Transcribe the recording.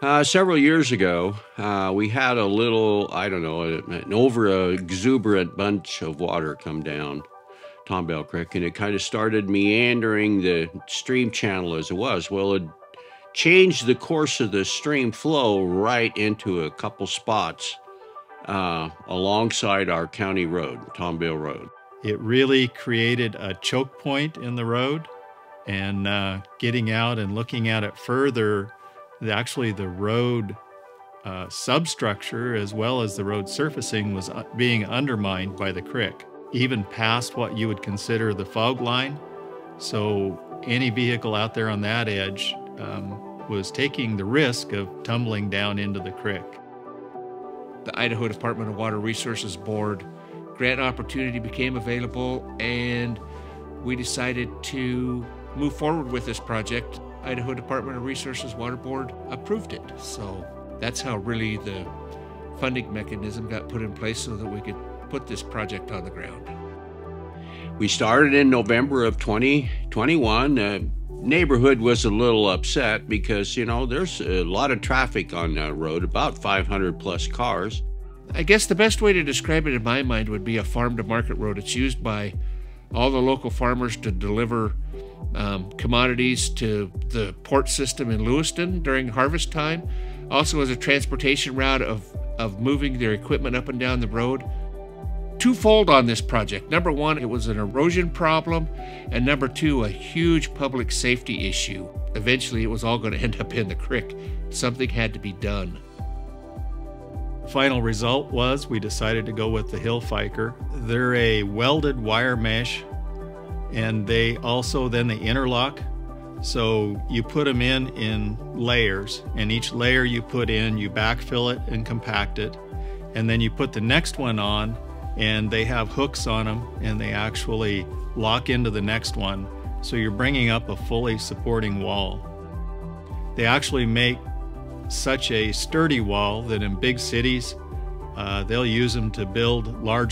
Several years ago, we had a little, I don't know, an over exuberant bunch of water come down Tom Beall Creek, and it kind of started meandering the stream channel as it was. Well, it changed the course of the stream flow right into a couple spots alongside our county road, Tom Beall Road. It really created a choke point in the road, and getting out and looking at it further, actually the road substructure as well as the road surfacing was being undermined by the creek, even past what you would consider the fog line. So any vehicle out there on that edge was taking the risk of tumbling down into the creek. The Idaho Department of Water Resources Board grant opportunity became available, and we decided to move forward with this project. Idaho Department of Resources Water Board approved it. So that's how really the funding mechanism got put in place so that we could put this project on the ground. We started in November of 2021. Neighborhood was a little upset because, you know, there's a lot of traffic on that road, about 500 plus cars. I guess the best way to describe it in my mind would be a farm-to-market road. It's used by all the local farmers to deliver commodities to the port system in Lewiston during harvest time. Also as a transportation route of moving their equipment up and down the road. Twofold on this project. Number one, it was an erosion problem, and number two, a huge public safety issue. Eventually, it was all going to end up in the creek. Something had to be done. Final result was we decided to go with the Hill Fiker. They're a welded wire mesh, and they interlock. So you put them in layers, and each layer you put in, you backfill it and compact it, and then you put the next one on, and they have hooks on them, and they actually lock into the next one. So you're bringing up a fully supporting wall. They actually make such a sturdy wall that in big cities, they'll use them to build large